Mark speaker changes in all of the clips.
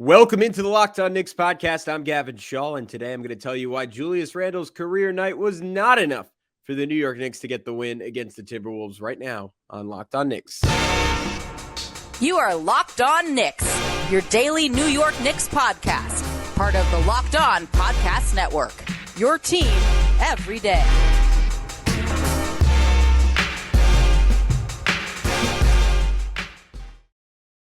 Speaker 1: Welcome into the Locked On Knicks podcast. I'm Gavin Schall, and today I'm going to tell you why Julius Randle's career night was not enough for the New York Knicks to get the win against the Timberwolves right now on Locked On Knicks.
Speaker 2: You are Locked On Knicks, your daily New York Knicks podcast, part of the Locked On Podcast Network, your team every day.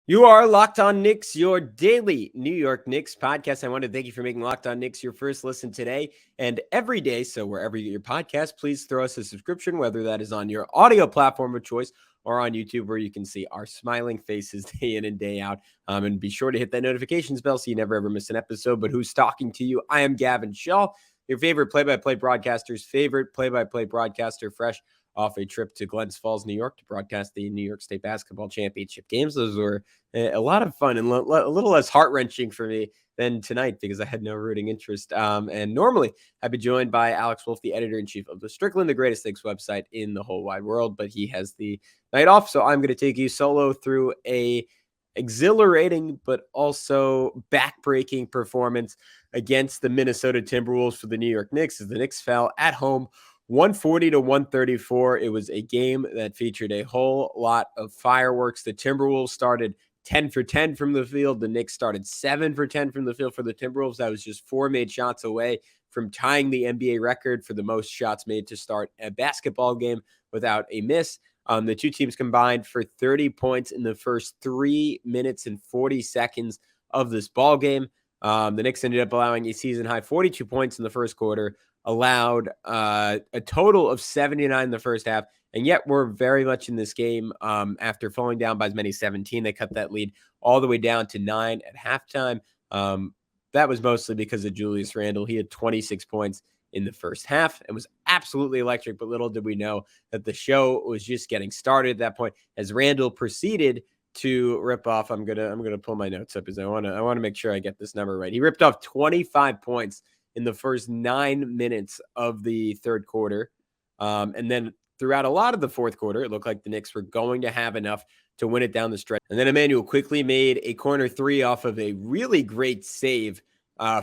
Speaker 1: You are Locked On Knicks, your daily New York Knicks podcast. I want to thank you for making Locked On Knicks your first listen today and every day. So wherever you get your podcast, please throw us a subscription, whether that is on your audio platform of choice or on YouTube, where you can see our smiling faces day in and day out. And be sure to hit that notifications bell so you never ever miss an episode. But who's talking to you? I am Gavin Schall, your favorite play-by-play broadcaster's favorite play-by-play broadcaster, fresh off a trip to Glens Falls, New York, to broadcast the New York State Basketball Championship games. Those were a lot of fun and a little less heart-wrenching for me than tonight because I had no rooting interest. And normally I'd be joined by Alex Wolf, the editor-in-chief of the Strickland, the greatest Knicks website in the whole wide world, but he has the night off, so I'm going to take you solo through a exhilarating but also back-breaking performance against the Minnesota Timberwolves for the New York Knicks as the Knicks fell at home 140 to 134. It was a game that featured a whole lot of fireworks. The Timberwolves started 10 for 10 from the field. The Knicks started 7 for 10 from the field for the Timberwolves. That was just 4 made shots away from tying the NBA record for the most shots made to start a basketball game without a miss. The two teams combined for 30 points in the first 3 minutes and 40 seconds of this ball game. The Knicks ended up allowing a season-high 42 points in the first quarter, allowed a total of 79 in the first half, and yet we're very much in this game. After falling down by as many as 17, they cut that lead all the way down to 9 at halftime. That was mostly because of Julius Randle. He had 26 points in the first half and was absolutely electric, but little did we know that the show was just getting started at that point as Randle proceeded to rip off. I'm gonna pull my notes up because I want to make sure I get this number right. He ripped off 25 points in the first 9 minutes of the third quarter. And then throughout a lot of the fourth quarter, it looked like the Knicks were going to have enough to win it down the stretch. And then Emmanuel quickly made a corner three off of a really great save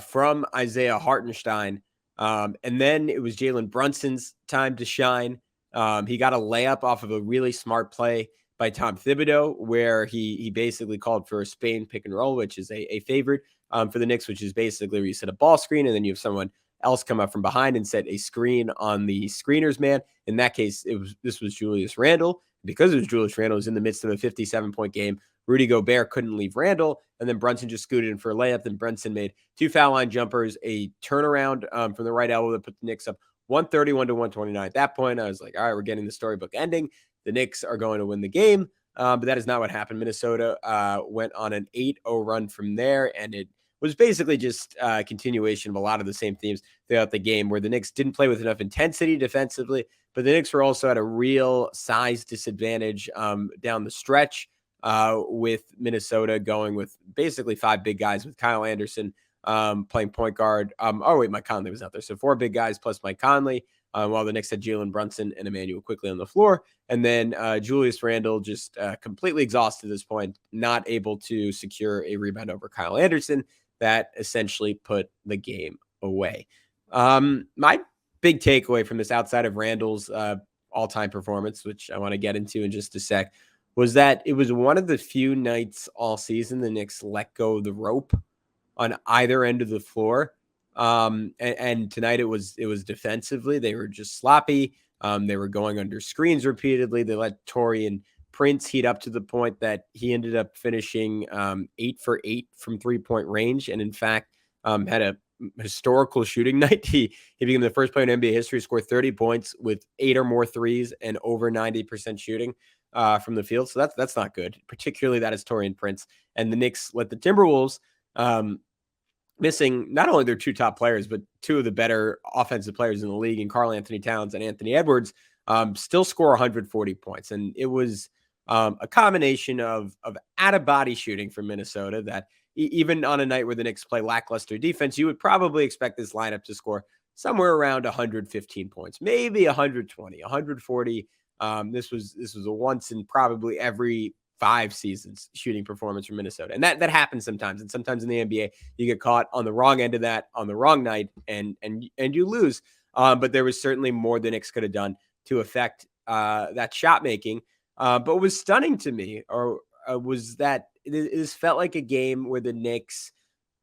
Speaker 1: from Isaiah Hartenstein. And then it was Jalen Brunson's time to shine. He got a layup off of a really smart play by Tom Thibodeau, where he basically called for a Spain pick and roll, which is a favorite for the Knicks, which is basically where you set a ball screen and then you have someone else come up from behind and set a screen on the screener's man. In that case, this was Julius Randle. Because it was Julius Randle, was in the midst of a 57-point game. Rudy Gobert couldn't leave Randle, and then Brunson just scooted in for a layup. Then Brunson made 2 foul line jumpers, a turnaround from the right elbow that put the Knicks up 131 to 129. At that point, I was like, all right, we're getting the storybook ending. The Knicks are going to win the game, but that is not what happened. Minnesota went on an 8-0 run from there, and it was basically just a continuation of a lot of the same themes throughout the game, where the Knicks didn't play with enough intensity defensively, but the Knicks were also at a real size disadvantage down the stretch, with Minnesota going with basically 5 big guys, with Kyle Anderson playing point guard. Mike Conley was out there. So 4 big guys plus Mike Conley, while the Knicks had Jalen Brunson and Emmanuel quickly on the floor. And then Julius Randle just completely exhausted at this point, not able to secure a rebound over Kyle Anderson. That essentially put the game away. My big takeaway from this, outside of Randle's all-time performance, which I want to get into in just a sec, was that it was one of the few nights all season the Knicks let go of the rope on either end of the floor. And tonight it was defensively. They were just sloppy. They were going under screens repeatedly. They let Taurean Prince heat up to the point that he ended up finishing 8 for 8 from 3-point range. And in fact, had a historical shooting night. He became the first player in NBA history to score 30 points with 8 or more threes and over 90% shooting from the field. So that's not good. Particularly that is Taurean Prince. And the Knicks let the Timberwolves, missing not only their 2 top players, but 2 of the better offensive players in the league, in Karl-Anthony Towns and Anthony Edwards, still score 140 points. And it was a combination of out-of-body shooting from Minnesota that even on a night where the Knicks play lackluster defense, you would probably expect this lineup to score somewhere around 115 points, maybe 120, 140. This was a once in probably every 5 seasons shooting performance from Minnesota. And that happens sometimes. And sometimes in the NBA, you get caught on the wrong end of that on the wrong night and you lose. But there was certainly more the Knicks could have done to affect that shot making. But what was stunning to me was that it felt like a game where the Knicks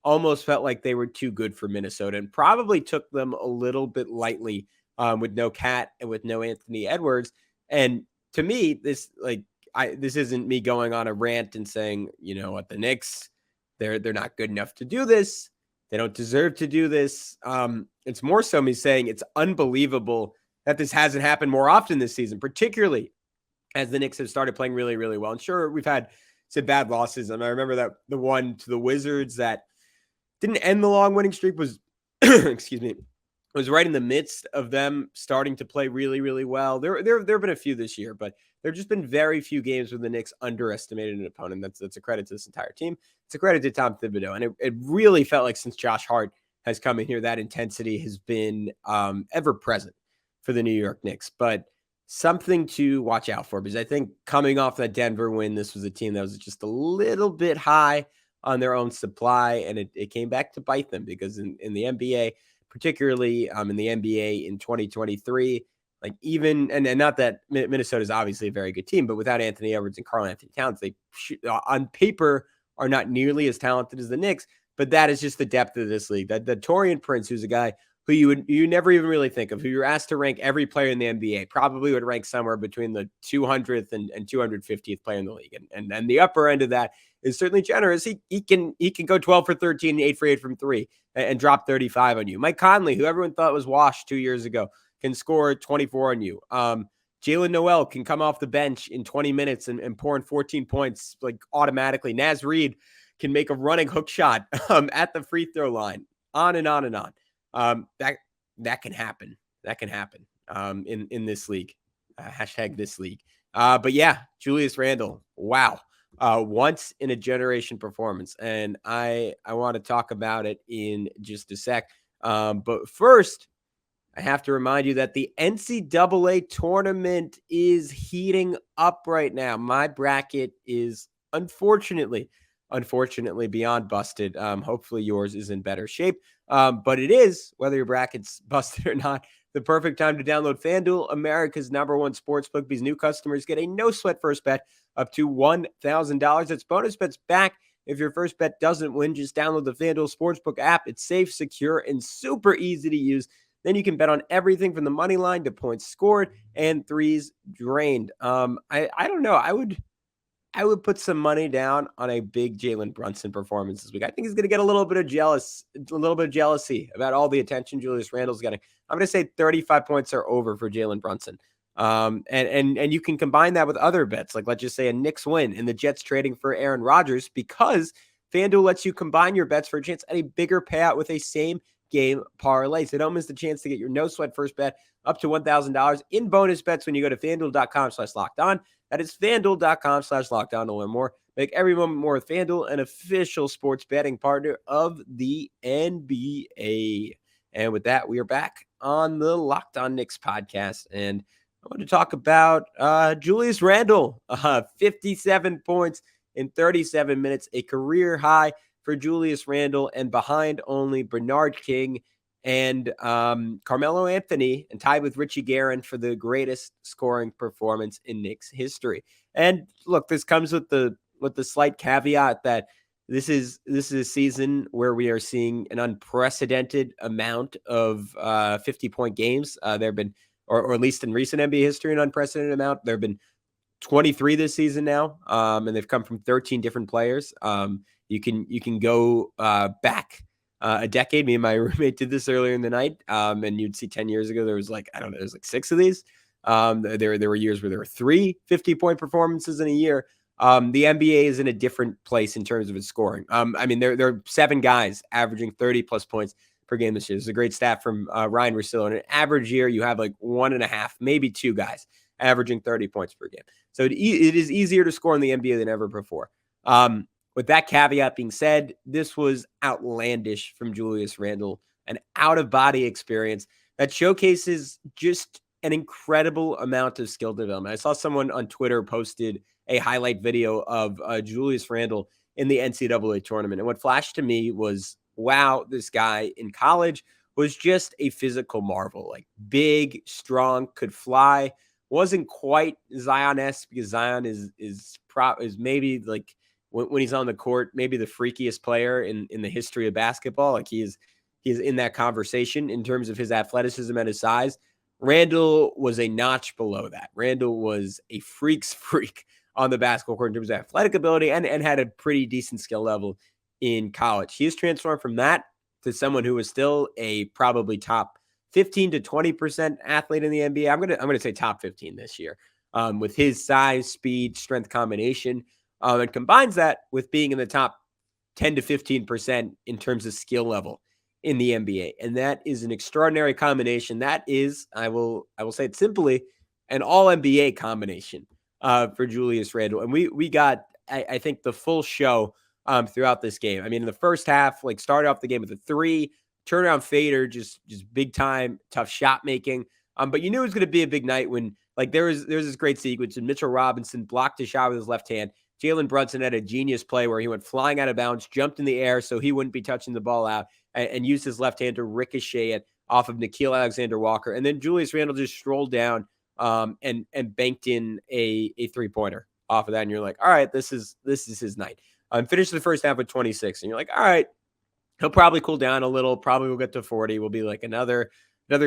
Speaker 1: almost felt like they were too good for Minnesota and probably took them a little bit lightly with no Cat and with no Anthony Edwards. And to me, this isn't me going on a rant and saying, you know what, the Knicks, they're not good enough to do this. They don't deserve to do this. It's more so me saying it's unbelievable that this hasn't happened more often this season, particularly as the Knicks have started playing really, really well. And sure, we've had some bad losses. And I remember that the one to the Wizards that didn't end the long winning streak was, excuse me, was right in the midst of them starting to play really, really well. There have been a few this year, but there have just been very few games where the Knicks underestimated an opponent. That's a credit to this entire team. It's a credit to Tom Thibodeau. And it really felt like since Josh Hart has come in here, that intensity has been ever present for the New York Knicks. But something to watch out for, because I think coming off that Denver win, this was a team that was just a little bit high on their own supply, and it came back to bite them, because in the NBA, particularly in the NBA in 2023, like even, and not that Minnesota is obviously a very good team, but without Anthony Edwards and Karl Anthony Towns, they on paper are not nearly as talented as the Knicks, but that is just the depth of this league. That Taurean Prince, who's a guy who you never even really think of, who you're asked to rank every player in the NBA, probably would rank somewhere between the 200th and 250th player in the league. And the upper end of that is certainly generous. He can go 12 for 13, 8 for 8 from 3 and drop 35 on you. Mike Conley, who everyone thought was washed 2 years ago, can score 24 on you. Jalen Noel can come off the bench in 20 minutes and pour in 14 points like automatically. Naz Reid can make a running hook shot at the free throw line. On and on and on. That can happen. That can happen in this league. Hashtag this league. But yeah, Julius Randle. Wow. Once in a generation performance. And I want to talk about it in just a sec. But first, I have to remind you that the NCAA tournament is heating up right now. My bracket is unfortunately beyond busted. Hopefully yours is in better shape. But it is, whether your bracket's busted or not, the perfect time to download FanDuel, America's #1 sportsbook, because new customers get a no-sweat first bet up to $1,000. That's bonus bets back if your first bet doesn't win. Just download the FanDuel Sportsbook app. It's safe, secure, and super easy to use. Then you can bet on everything from the money line to points scored and threes drained. I don't know. I would put some money down on a big Jalen Brunson performance this week. I think he's going to get a little bit of jealousy about all the attention Julius Randle's getting. I'm going to say 35 points are over for Jalen Brunson. And you can combine that with other bets, like let's just say a Knicks win and the Jets trading for Aaron Rodgers, because FanDuel lets you combine your bets for a chance at a bigger payout with a same game parlay. So don't miss the chance to get your no sweat first bet up to $1,000 in bonus bets when you go to FanDuel.com/lockedon. That is FanDuel.com/lockdown to learn more. Make every moment more with FanDuel, an official sports betting partner of the NBA. And with that, we are back on the Locked On Knicks podcast. And I want to talk about Julius Randle. 57 points in 37 minutes, a career high for Julius Randle, and behind only Bernard King and Carmelo Anthony, and tied with Richie Guerin for the greatest scoring performance in Knicks history. And look, this comes with the slight caveat that this is a season where we are seeing an unprecedented amount of 50-point games. There have been, or at least in recent NBA history, an unprecedented amount. There have been 23 this season now, and they've come from 13 different players. You can go back a decade. Me and my roommate did this earlier in the night, and you'd see 10 years ago there was like 6 of these. There were years where there were 3 50-point performances in a year. The NBA is in a different place in terms of its scoring. I mean, there are 7 guys averaging 30 plus points per game this year. This is a great stat from Ryan Russillo. In an average year, you have like 1.5, maybe 2 guys averaging 30 points per game. So it is easier to score in the NBA than ever before. With that caveat being said, this was outlandish from Julius Randle, an out-of-body experience that showcases just an incredible amount of skill development. I saw someone on Twitter posted a highlight video of Julius Randle in the NCAA tournament. And what flashed to me was, wow, this guy in college was just a physical marvel, like big, strong, could fly. Wasn't quite Zion-esque because Zion is maybe like when he's on the court, maybe the freakiest player in the history of basketball. Like he is in that conversation in terms of his athleticism and his size. Randle was a notch below that. Randle was a freak's freak on the basketball court in terms of athletic ability and had a pretty decent skill level in college. He has transformed from that to someone who is still a probably top 15 to 20% athlete in the NBA. I'm gonna say top 15 this year, with his size, speed, strength combination, and combines that with being in the top 10 to 15% in terms of skill level in the NBA. And that is an extraordinary combination. That is, I will say it simply, an all NBA combination for Julius Randle. And we got, I think, the full show throughout this game. I mean, in the first half, like started off the game with a 3, turnaround fader, just big time, tough shot making. But you knew it was going to be a big night when like there was this great sequence and Mitchell Robinson blocked a shot with his left hand. Jalen Brunson had a genius play where he went flying out of bounds, jumped in the air so he wouldn't be touching the ball out, and used his left hand to ricochet it off of Nickeil Alexander-Walker. And then Julius Randle just strolled down and banked in a 3-pointer off of that. And you're like, all right, this is his night. Finished the first half with 26. And you're like, all right, he'll probably cool down a little. Probably will get to 40. Will be like another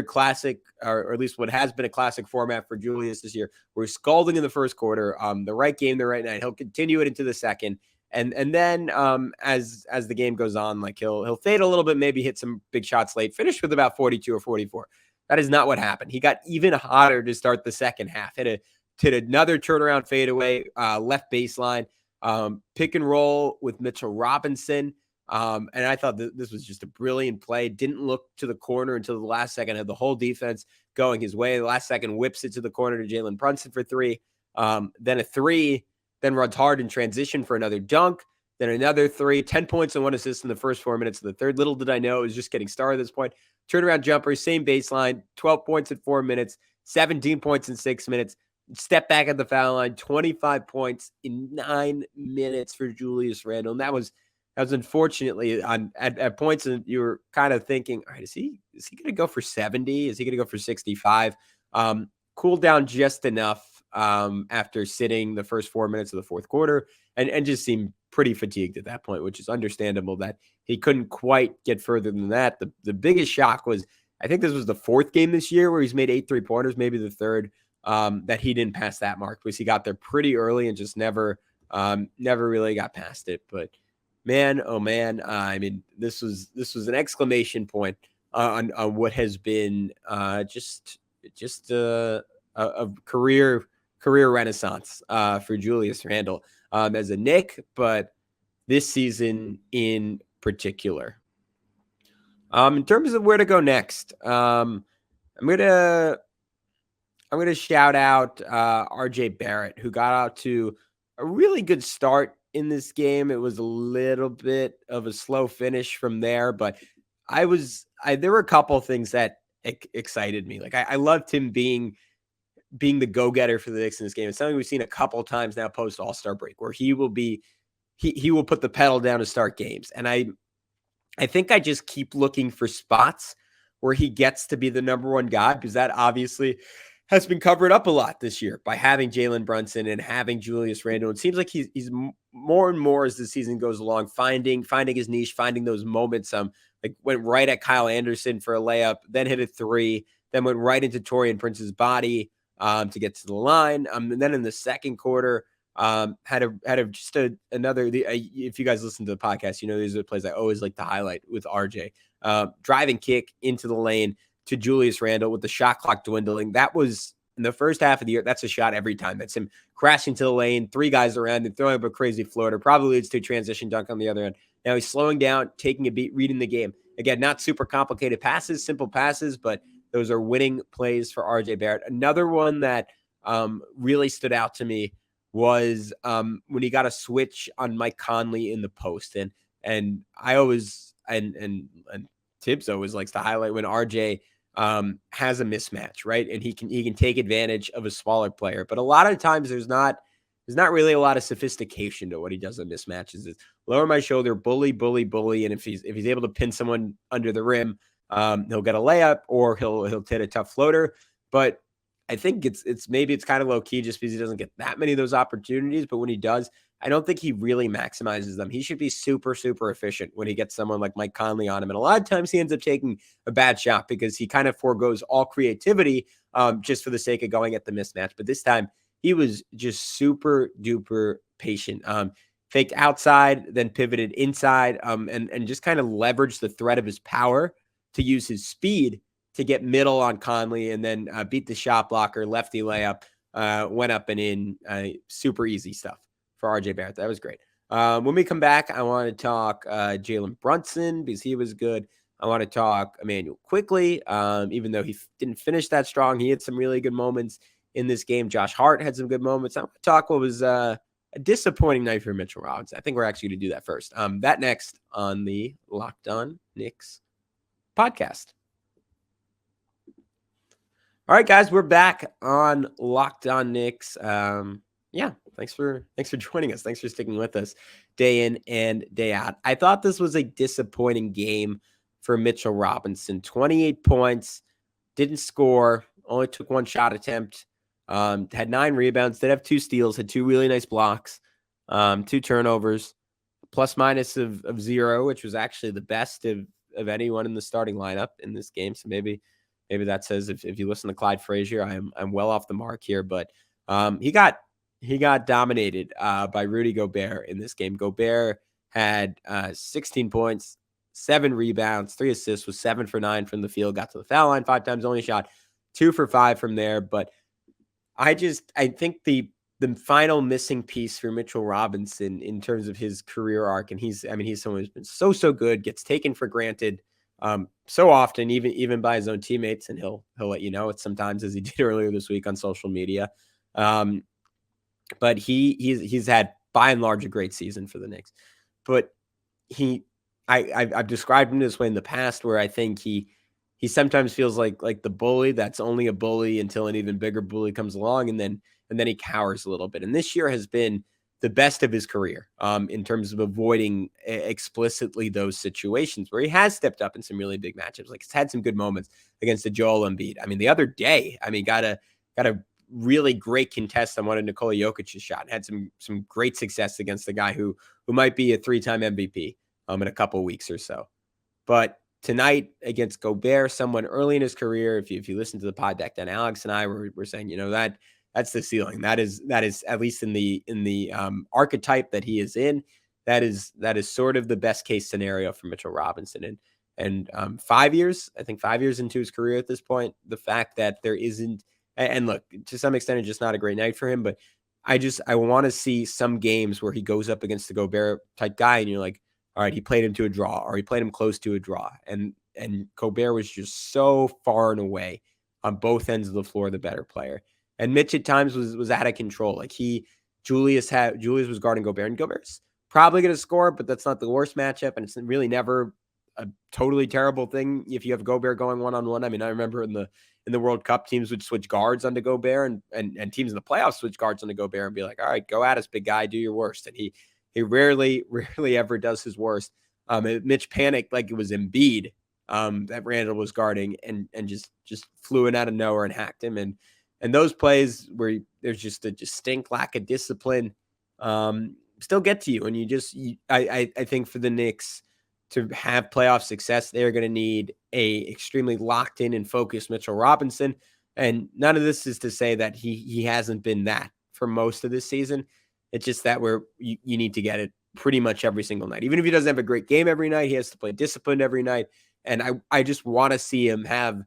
Speaker 1: classic, or at least what has been a classic format for Julius this year. We're scalding in the first quarter, the right game, the right night. He'll continue it into the second. And then as the game goes on, like he'll fade a little bit, maybe hit some big shots late, finish with about 42 or 44. That is not what happened. He got even hotter to start the second half. Hit another turnaround fadeaway, left baseline, pick and roll with Mitchell Robinson. And I thought this was just a brilliant play. Didn't look to the corner until the last second, had the whole defense going his way. The last second whips it to the corner to Jalen Brunson for 3. Then a 3, then runs hard in transition for another dunk. Then another 3, 10 points and 1 assist in the first 4 minutes of the third. Little did I know it was just getting started at this point. Turnaround jumper, same baseline, 12 points in 4 minutes, 17 points in 6 minutes. Step back at the foul line, 25 points in 9 minutes for Julius Randle. And that was unfortunately at points and you were kind of thinking, all right, is he going to go for 70? Is he going to go for 65? Cooled down just enough after sitting the first 4 minutes of the fourth quarter and just seemed pretty fatigued at that point, which is understandable that he couldn't quite get further than that. The biggest shock was, I think this was the 4th game this year where he's made 8 3-pointers, maybe the 3rd, that he didn't pass that mark because he got there pretty early and just never really got past it. But man, oh man, I mean, this was an exclamation point on what has been just a career renaissance for Julius Randle as a Knick, but this season in particular. In terms of where to go next, I'm gonna shout out RJ Barrett, who got out to a really good start in this game. It was a little bit of a slow finish from there, but there were a couple of things that excited me. Like I loved him being the go-getter for the Knicks in this game. It's something we've seen a couple of times now post All-Star break where he will put the pedal down to start games. And I think I just keep looking for spots where he gets to be the number one guy, because that obviously has been covered up a lot this year by having Jalen Brunson and having Julius Randle. It seems like he's more and more as the season goes along, finding his niche, finding those moments. Like went right at Kyle Anderson for a layup, then hit a 3, then went right into Taurean Prince's body to get to the line. And then in the second quarter, another. If you guys listen to the podcast, you know these are the plays I always like to highlight with RJ. Driving kick into the lane to Julius Randle with the shot clock dwindling. That was in the first half of the year. That's a shot every time. That's him crashing to the lane, 3 guys around and throwing up a crazy floater. Probably leads to a transition dunk on the other end. Now he's slowing down, taking a beat, reading the game. Again, not super complicated passes, simple passes, but those are winning plays for RJ Barrett. Another one that really stood out to me was when he got a switch on Mike Conley in the post. And I always and Tibbs always likes to highlight when RJ has a mismatch, right? And he can take advantage of a smaller player. But a lot of times there's not there's not really a lot of sophistication to what he does on mismatches. It's lower my shoulder, bully, bully, bully. And if he's able to pin someone under the rim, he'll get a layup or he'll hit a tough floater. But I think it's kind of low key just because he doesn't get that many of those opportunities. But when he does, I don't think he really maximizes them. He should be super, super efficient when he gets someone like Mike Conley on him. And a lot of times he ends up taking a bad shot because he kind of forgoes all creativity just for the sake of going at the mismatch. But this time he was just super duper patient. Faked outside, then pivoted inside, and just kind of leveraged the threat of his power to use his speed to get middle on Conley and then beat the shot blocker, lefty layup, went up and in. Super easy stuff for RJ Barrett. That was great. When we come back, I want to talk Jalen Brunson because he was good. I want to talk Emmanuel quickly, even though he didn't finish that strong. He had some really good moments in this game. Josh Hart had some good moments. I want to talk what was a disappointing night for Mitchell Robinson. I think we're actually going to do that first. That next on the Locked On Knicks podcast. All right, guys, we're back on Locked On Knicks. Thanks for joining us. Thanks for sticking with us day in and day out. I thought this was a disappointing game for Mitchell Robinson. 28 points, didn't score, only took one shot attempt, had 9 rebounds, did have 2 steals, had 2 really nice blocks, 2 turnovers, plus minus of 0, which was actually the best of anyone in the starting lineup in this game. So maybe that says if you listen to Clyde Frazier, I'm well off the mark here. But he got dominated by Rudy Gobert in this game. Gobert had 16 points, 7 rebounds, 3 assists, was 7 for 9 from the field, got to the foul line 5 times, only shot 2 for 5 from there. But I think the final missing piece for Mitchell Robinson in terms of his career arc, and he's someone who's been so good, gets taken for granted so often, even by his own teammates, and he'll let you know it sometimes, as he did earlier this week on social media. But he's had by and large a great season for the Knicks. But I've described him this way in the past, where I think he sometimes feels like the bully that's only a bully until an even bigger bully comes along, and then he cowers a little bit. And this year has been the best of his career in terms of avoiding explicitly those situations where he has stepped up in some really big matchups. Like, he's had some good moments against the Joel Embiid. I mean, the other day, got a really great contest on one of Nikola Jokic's shot, and had some great success against the guy who might be a 3-time MVP in a couple of weeks or so. But tonight against Gobert, someone early in his career, if you listen to the pod deck, then Alex and I were saying, that's the ceiling. That is at least in the archetype that he is in. That is sort of the best case scenario for Mitchell Robinson. And 5 years, I think 5 years into his career at this point, the fact that there isn't, and look, to some extent, it's just not a great night for him. But I want to see some games where he goes up against the Gobert type guy, and you're like, all right, he played him to a draw, or he played him close to a draw. And Gobert was just so far and away on both ends of the floor the better player. And Mitch at times was out of control. Like Julius was guarding Gobert, and Gobert's probably going to score, but that's not the worst matchup. And it's really never a totally terrible thing if you have Gobert going one-on-one. I mean, I remember in the World Cup, teams would switch guards onto Gobert, and teams in the playoffs switch guards onto Gobert and be like, all right, go at us, big guy, do your worst. And he rarely ever does his worst. Mitch panicked like it was Embiid that Randle was guarding, and just flew in out of nowhere and hacked him. And those plays where there's just a distinct lack of discipline still get to you. And I think for the Knicks to have playoff success, they're going to need a extremely locked in and focused Mitchell Robinson. And none of this is to say that he hasn't been that for most of this season. It's just that you need to get it pretty much every single night. Even if he doesn't have a great game every night, he has to play disciplined every night. And I just want to see him have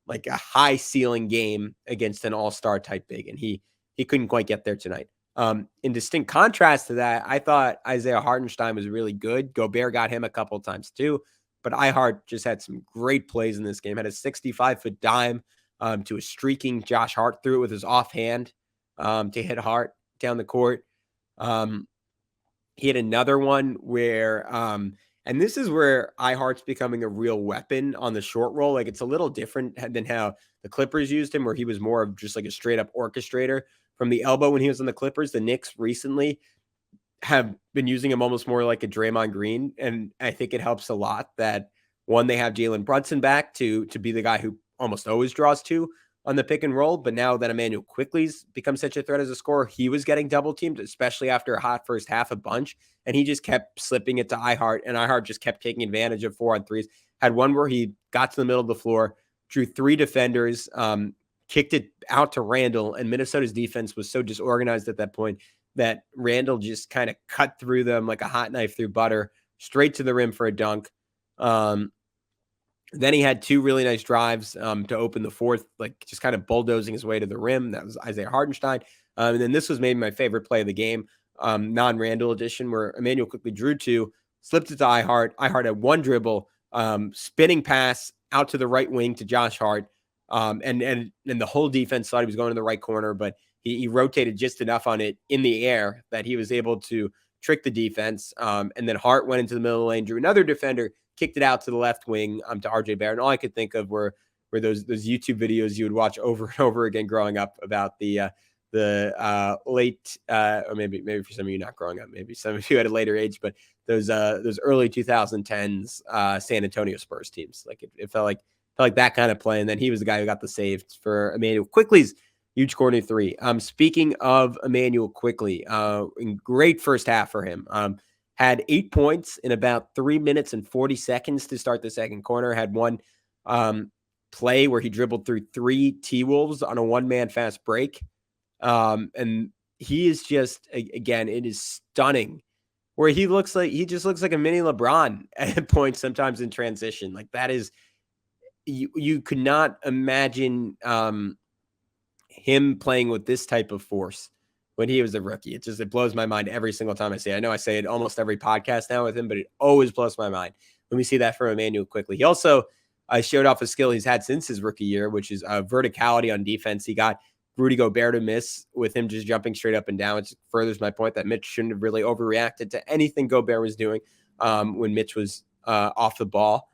Speaker 1: like a high ceiling game against an all-star type big. And he couldn't quite get there tonight. In distinct contrast to that, I thought Isaiah Hartenstein was really good. Gobert got him a couple of times too, but Hart just had some great plays in this game. Had a 65-foot dime to a streaking Josh Hart, threw it with his offhand to hit Hart down the court. He had another one where, and this is where Hart's becoming a real weapon on the short roll. Like, it's a little different than how the Clippers used him, where he was more of just like a straight up orchestrator. from the elbow when he was on the Clippers. The Knicks recently have been using him almost more like a Draymond Green. And I think it helps a lot that, one, they have Jalen Brunson back to be the guy who almost always draws two on the pick and roll. But now that Emmanuel Quickley's become such a threat as a scorer, he was getting double teamed, especially after a hot first half a bunch. And he just kept slipping it to iHeart, and iHeart just kept taking advantage of 4-on-3s. Had one where he got to the middle of the floor, drew three defenders, kicked it out to Randle, and Minnesota's defense was so disorganized at that point that Randle just kind of cut through them like a hot knife through butter, straight to the rim for a dunk. Then he had two really nice drives to open the fourth, like just kind of bulldozing his way to the rim. That was Isaiah Hartenstein. And then this was maybe my favorite play of the game, non-Randle edition, where Emmanuel quickly drew two, slipped it to iHeart. iHeart had one dribble, spinning pass out to the right wing to Josh Hart. And the whole defense thought he was going to the right corner, but he rotated just enough on it in the air that he was able to trick the defense. And then Hart went into the middle of the lane, drew another defender, kicked it out to the left wing to RJ Barrett. And all I could think of were those YouTube videos you would watch over and over again growing up about the late, or maybe for some of you not growing up, maybe some of you at a later age, but those early 2010s San Antonio Spurs teams. Like it felt like that kind of play. And then he was the guy who got the save for Emmanuel Quickley's huge corner three. Speaking of Emmanuel Quickley, great first half for him. Had 8 points in about 3 minutes and 40 seconds to start the second quarter. Had one play where he dribbled through three T-Wolves on a one-man fast break. And he is just, again, it is stunning where he just looks like a mini LeBron at points sometimes in transition. Like that is, you could not imagine him playing with this type of force when he was a rookie. It blows my mind every single time I say it. I know I say it almost every podcast now with him, but it always blows my mind when we see that from Emmanuel Quickley. He also showed off a skill he's had since his rookie year, which is verticality on defense. He got Rudy Gobert to miss with him just jumping straight up and down, which furthers my point that Mitch shouldn't have really overreacted to anything Gobert was doing when Mitch was off the ball.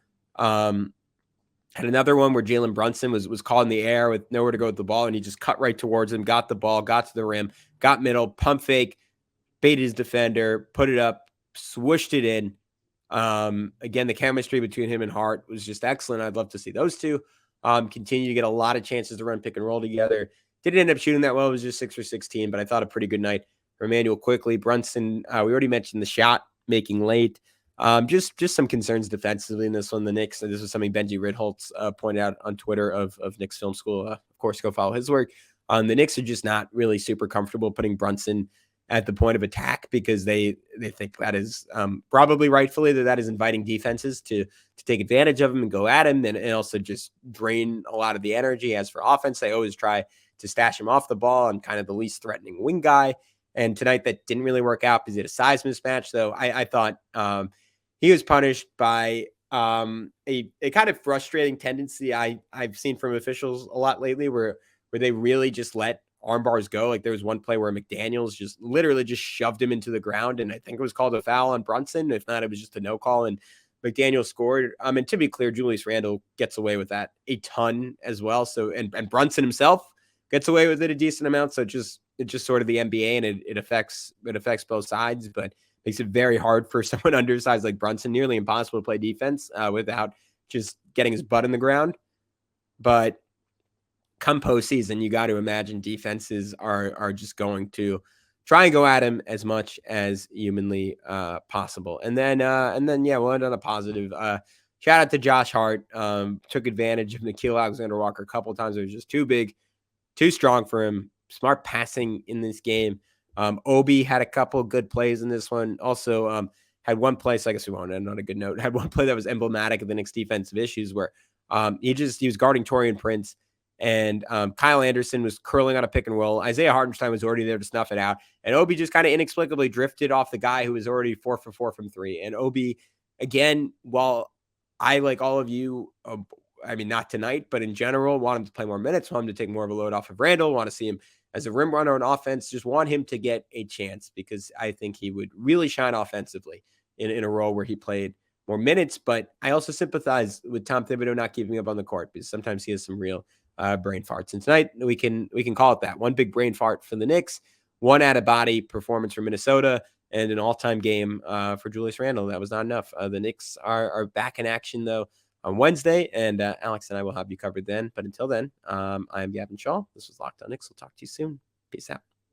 Speaker 1: Had another one where Jalen Brunson was caught in the air with nowhere to go with the ball, and he just cut right towards him, got the ball, got to the rim, got middle, pump fake, baited his defender, put it up, swooshed it in. Again, the chemistry between him and Hart was just excellent. I'd love to see those two continue to get a lot of chances to run pick and roll together. Didn't end up shooting that well. It was just 6 for 16, but I thought a pretty good night for Emmanuel Quickley. Brunson, we already mentioned the shot making late. Just some concerns defensively in this one. The Knicks, this was something Benji Ridholtz pointed out on Twitter of Knicks Film School. Of course, go follow his work. The Knicks are just not really super comfortable putting Brunson at the point of attack because they think that is probably rightfully that is inviting defenses to take advantage of him and go at him and also just drain a lot of the energy. As for offense, they always try to stash him off the ball and kind of the least threatening wing guy. And tonight that didn't really work out because he had a size mismatch. So I thought he was punished by a kind of frustrating tendency I've seen from officials a lot lately where they really just let arm bars go. Like there was one play where McDaniels just literally just shoved him into the ground, and I think it was called a foul on Brunson. If not, it was just a no call, and McDaniels scored. And to be clear, Julius Randle gets away with that a ton as well. So and Brunson himself gets away with it a decent amount. So it's just sort of the NBA, and it affects both sides, but makes it very hard for someone undersized like Brunson, nearly impossible to play defense without just getting his butt in the ground. But come postseason, you got to imagine defenses are just going to try and go at him as much as humanly possible. And then yeah, we'll end on a positive. Shout out to Josh Hart. Took advantage of Nickeil Alexander-Walker a couple of times. It was just too big, too strong for him. Smart passing in this game. Obi had a couple of good plays in this one. Also had one play, so I guess we won't end on a good note. Had one play that was emblematic of the Knicks' defensive issues where he was guarding Taurean Prince, and Kyle Anderson was curling on a pick and roll. Isaiah Hartenstein was already there to snuff it out, and Obi just kind of inexplicably drifted off the guy who was already 4 for 4 from three. And Obi, again, while I, like all of you, I mean, not tonight, but in general, want him to play more minutes, want him to take more of a load off of Randle, want to see him as a rim runner on offense, just want him to get a chance because I think he would really shine offensively in a role where he played more minutes. But I also sympathize with Tom Thibodeau not keeping up on the court because sometimes he has some real brain farts. And tonight we can call it that. One big brain fart for the Knicks, one out of body performance for Minnesota, and an all-time game for Julius Randle. That was not enough. The Knicks are back in action though on Wednesday, and Alex and I will have you covered then. But until then, I'm Gavin Schall. This was Locked On Knicks. We'll talk to you soon. Peace out.